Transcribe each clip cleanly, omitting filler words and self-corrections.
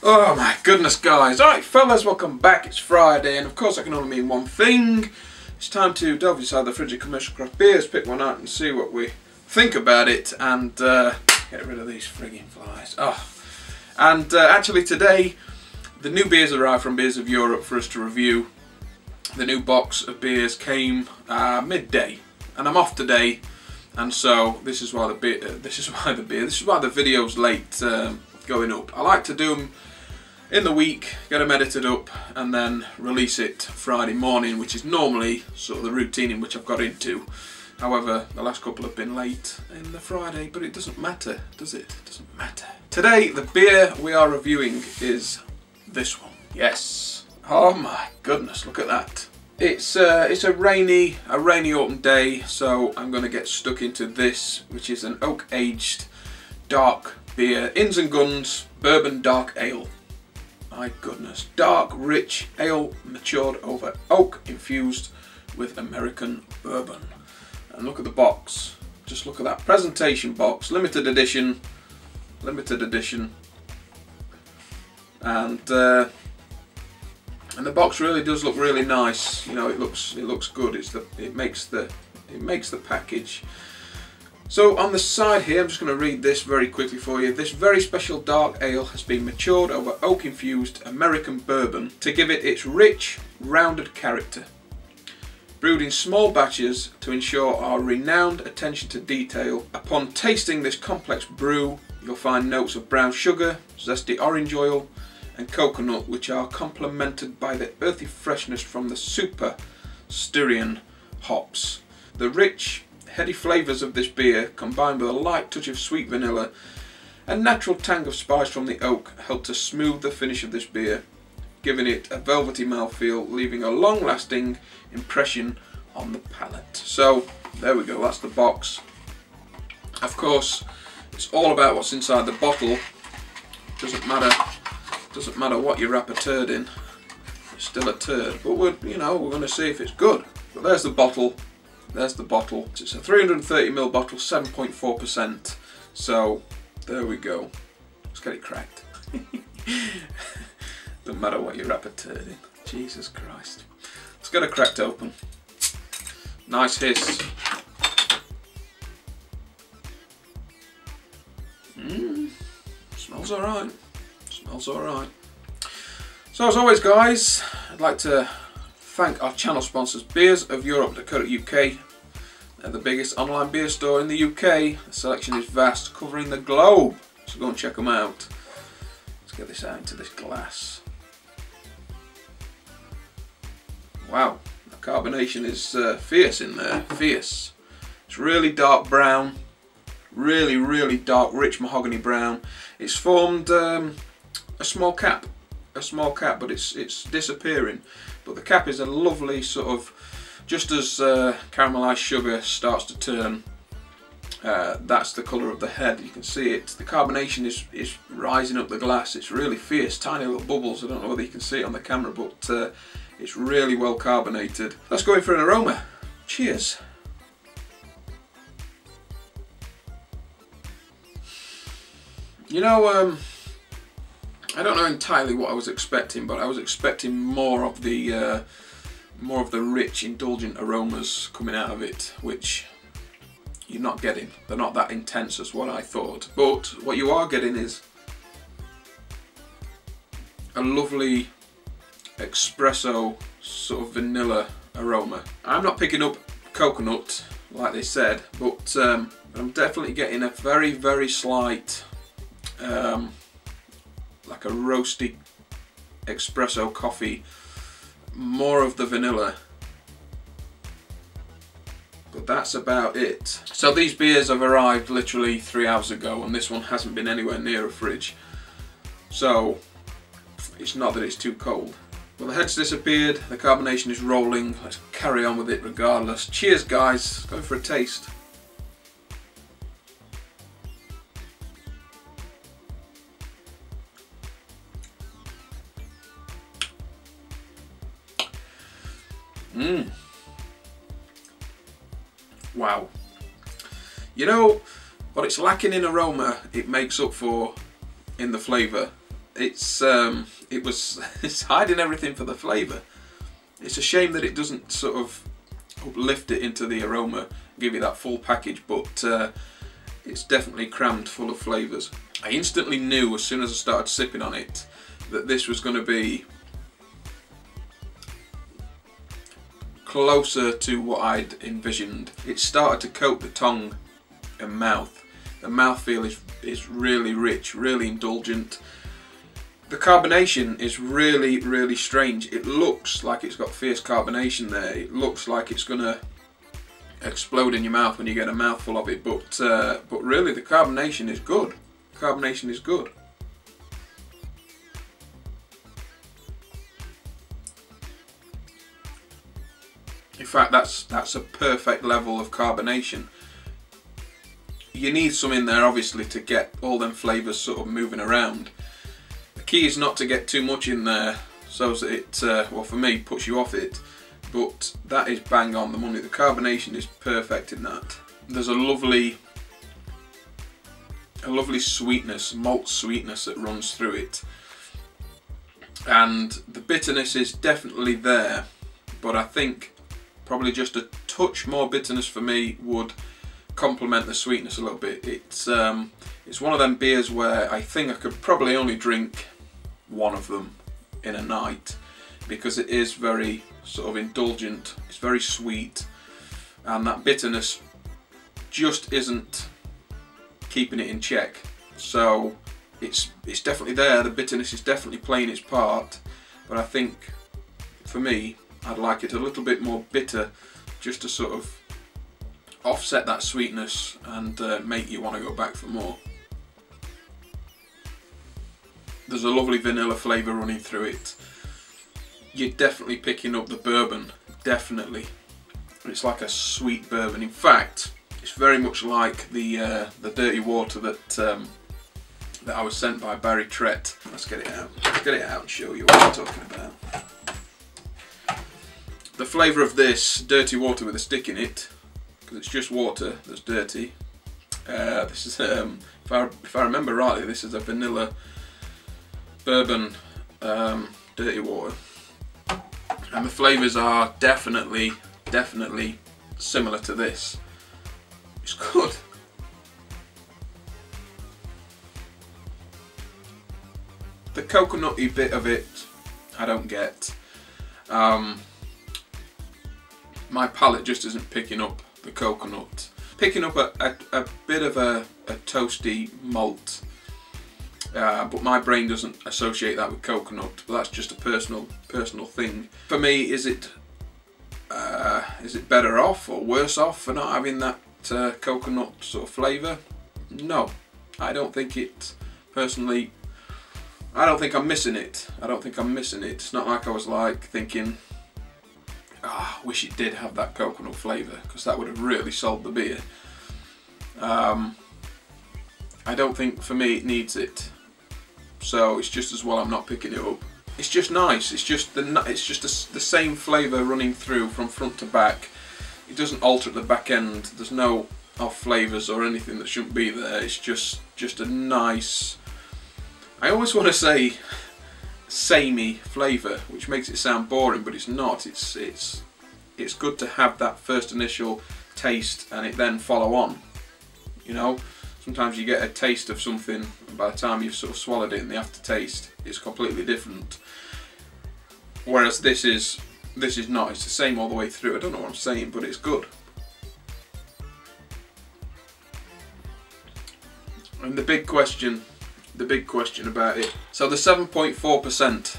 Oh my goodness, guys. Alright fellas, welcome back. It's Friday, and of course I can only mean one thing. It's time to delve inside the fridge of commercial craft beers, pick one out and see what we think about it, and get rid of these frigging flies. Actually today the new beers arrived from Beers of Europe for us to review. The new box of beers came midday, and I'm off today, and so this is why the video's late going up. I like to do them in the week, get them edited up, and then release it Friday morning, which is normally sort of the routine in which I've got into. However, the last couple have been late in the Friday, but it doesn't matter, does it? It doesn't matter. Today, the beer we are reviewing is this one. Yes. Oh my goodness, look at that. It's a rainy autumn day, so I'm going to get stuck into this, which is an oak-aged dark beer, Innis and Gunn's Bourbon Dark Ale. My goodness, dark, rich ale matured over oak, infused with American bourbon. And look at the box. Just look at that presentation box, limited edition, and the box really does look really nice. You know, it looks good. It makes the package. So on the side here, I'm just going to read this very quickly for you. This very special dark ale has been matured over oak-infused American bourbon to give it its rich, rounded character. Brewed in small batches to ensure our renowned attention to detail. Upon tasting this complex brew, you'll find notes of brown sugar, zesty orange oil, and coconut, which are complemented by the earthy freshness from the super Styrian hops. The rich, heady flavours of this beer, combined with a light touch of sweet vanilla and natural tang of spice from the oak, help to smooth the finish of this beer, giving it a velvety mouthfeel, leaving a long-lasting impression on the palate. So there we go, that's the box. Of course, it's all about what's inside the bottle. Doesn't matter what you wrap a turd in, it's still a turd. But we're going to see if it's good. But there's the bottle. There's the bottle. It's a 330ml bottle, 7.4%. So there we go. Let's get it cracked. Doesn't matter what you wrap a turd in. Jesus Christ. Let's get it cracked open. Nice hiss. Smells alright. Smells alright. So as always, guys, I'd like to thank our channel sponsors, BeersOfEurope.co.uk. They're the biggest online beer store in the UK. The selection is vast, covering the globe. So go and check them out. Let's get this out into this glass. Wow, the carbonation is fierce in there, fierce. It's really dark brown, really dark, rich mahogany brown. It's formed a small cap, but it's disappearing. But the cap is a lovely sort of, just as caramelized sugar starts to turn, that's the colour of the head. You can see it. The carbonation is rising up the glass. It's really fierce, tiny little bubbles. I don't know whether you can see it on the camera, but it's really well carbonated. Let's go in for an aroma. Cheers. You know, I don't know entirely what I was expecting, but I was expecting more of the rich, indulgent aromas coming out of it, which you're not getting. They're not that intense as what I thought. But what you are getting is a lovely espresso sort of vanilla aroma. I'm not picking up coconut like they said, but I'm definitely getting a very slight like a roasty espresso coffee, more of the vanilla, but that's about it. So these beers have arrived literally 3 hours ago, and this one hasn't been anywhere near a fridge, so it's not that it's too cold. Well, the head's disappeared, the carbonation is rolling. Let's carry on with it regardless. Cheers, guys. Going for a taste. Wow. You know, what it's lacking in aroma, it makes up for in the flavour. it's it's hiding everything for the flavour. It's a shame that it doesn't sort of uplift it into the aroma, give you that full package, but it's definitely crammed full of flavours. I instantly knew as soon as I started sipping on it that this was going to be closer to what I'd envisioned. It started to coat the tongue and mouth. The mouthfeel is really rich, really indulgent. The carbonation is really, really strange. It looks like it's got fierce carbonation there. It looks like it's going to explode in your mouth when you get a mouthful of it, but really the carbonation is good. Carbonation is good. In fact, that's a perfect level of carbonation. You need some in there obviously to get all them flavours sort of moving around. The key is not to get too much in there so that it, well for me, puts you off it, but that is bang on the money. The carbonation is perfect in that. There's a lovely sweetness, malt sweetness that runs through it, and the bitterness is definitely there, but I think probably just a touch more bitterness for me would complement the sweetness a little bit. It's one of them beers where I think I could probably only drink one of them in a night, because it is very sort of indulgent, it's very sweet, and that bitterness just isn't keeping it in check. So it's definitely there, the bitterness is definitely playing its part, but I think for me I'd like it a little bit more bitter, just to sort of offset that sweetness and make you want to go back for more. There's a lovely vanilla flavour running through it. You're definitely picking up the bourbon, definitely. It's like a sweet bourbon. In fact, it's very much like the dirty water that I was sent by Barry Trett. Let's get it out. Let's get it out and show you what I'm talking about. The flavour of this dirty water with a stick in it, because it's just water that's dirty. This is, if I remember rightly, this is a vanilla bourbon dirty water, and the flavours are definitely similar to this. It's good. The coconutty bit of it I don't get. My palate just isn't picking up the coconut. Picking up a bit of a toasty malt, but my brain doesn't associate that with coconut. But that's just a personal thing. For me, is it better off or worse off for not having that coconut sort of flavour? No, I don't think it. Personally, I don't think I'm missing it. I don't think I'm missing it. It's not like I was like thinking, I wish it did have that coconut flavour, because that would have really sold the beer. I don't think for me it needs it, so it's just as well I'm not picking it up. It's just nice. It's just the same flavour running through from front to back. It doesn't alter at the back end. There's no off flavours or anything that shouldn't be there. It's just a nice, I always want to say samey flavour, which makes it sound boring, but it's not. It's good to have that first initial taste and it then follow on. You know, sometimes you get a taste of something, and by the time you've sort of swallowed it in the aftertaste, it's completely different. Whereas this is not. It's the same all the way through. I don't know what I'm saying, but it's good. And the big question about it. So the 7.4%.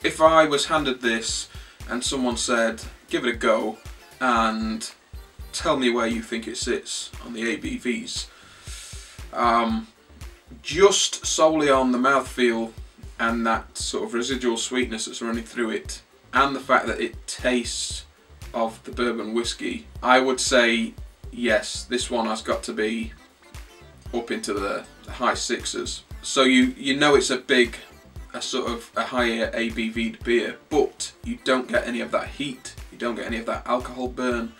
If I was handed this and someone said, give it a go and tell me where you think it sits on the ABVs, just solely on the mouthfeel and that sort of residual sweetness that's running through it, and the fact that it tastes of the bourbon whiskey, I would say yes, this one has got to be up into the high sixes. So you know it's a sort of a higher ABV'd beer, but you don't get any of that heat, you don't get any of that alcohol burn.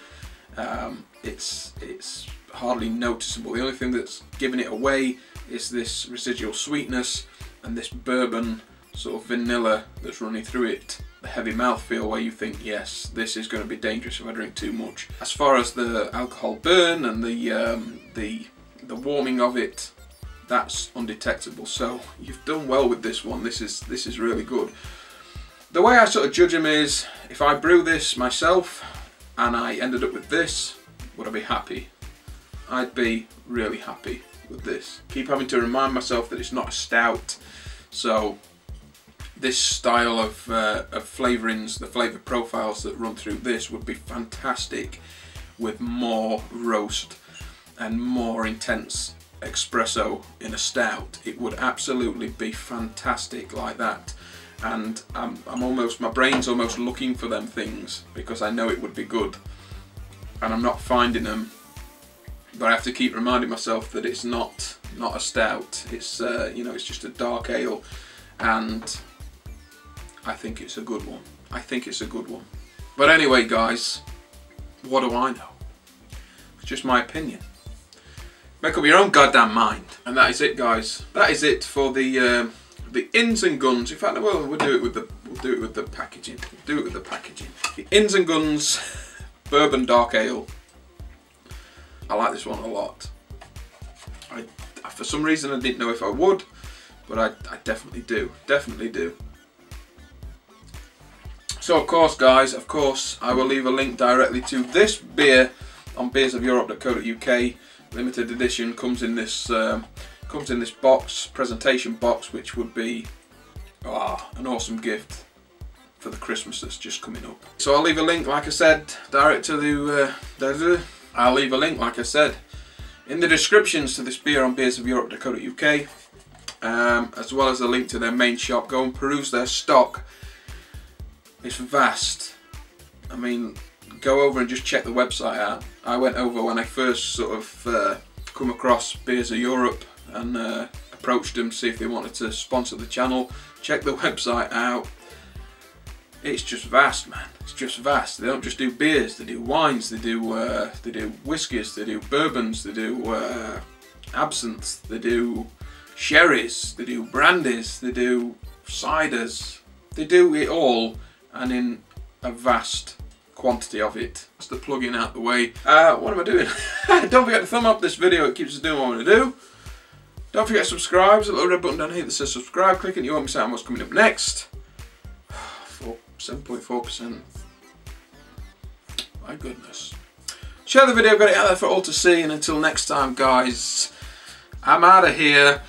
It's hardly noticeable. The only thing that's giving it away it's this residual sweetness and this bourbon sort of vanilla that's running through it. The heavy mouthfeel where you think, yes, this is going to be dangerous if I drink too much. As far as the alcohol burn and the warming of it, that's undetectable. So you've done well with this one. This is really good. The way I sort of judge them is, if I brew this myself and I ended up with this, would I be happy? I'd be really happy with this. Keep having to remind myself that it's not a stout, so this style of flavourings, the flavour profiles that run through this would be fantastic with more roast and more intense espresso in a stout. It would absolutely be fantastic like that. And my brain's almost looking for them things because I know it would be good, and I'm not finding them. But I have to keep reminding myself that it's not a stout. It's you know, it's just a dark ale, and I think it's a good one. I think it's a good one. But anyway, guys, what do I know? It's just my opinion. Make up your own goddamn mind. And that is it, guys. That is it for the Inns and Gunns. In fact, we'll do it with the packaging. Do it with the packaging. The Inns and Gunns Bourbon Dark Ale. I like this one a lot. For some reason I didn't know if I would, but I definitely do. Definitely do. So of course, guys, I will leave a link directly to this beer on BeersOfEurope.co.uk. Limited edition, comes in this box, presentation box, which would be an awesome gift for the Christmas that's just coming up. So I'll leave a link, like I said, direct to the. I'll leave a link, like I said, in the descriptions to this beer on BeersOfEurope.co.uk, as well as a link to their main shop. Go and peruse their stock. It's vast. I mean, go over and just check the website out. I went over when I first sort of come across Beers of Europe and approached them to see if they wanted to sponsor the channel. Check the website out. It's just vast, man. It's just vast. They don't just do beers. They do wines. They do whiskies. They do bourbons. They do absinthe. They do sherries. They do brandies. They do ciders. They do it all, and in a vast quantity of it. That's the plug-in out the way. What am I doing? Don't forget to thumb up this video. It keeps us doing what I want to do. Don't forget to subscribe. There's a little red button down here that says subscribe. Click it, you won't miss out on what's coming up next. 7.4%. My goodness. Share the video, got it out there for all to see, and until next time, guys, I'm out of here.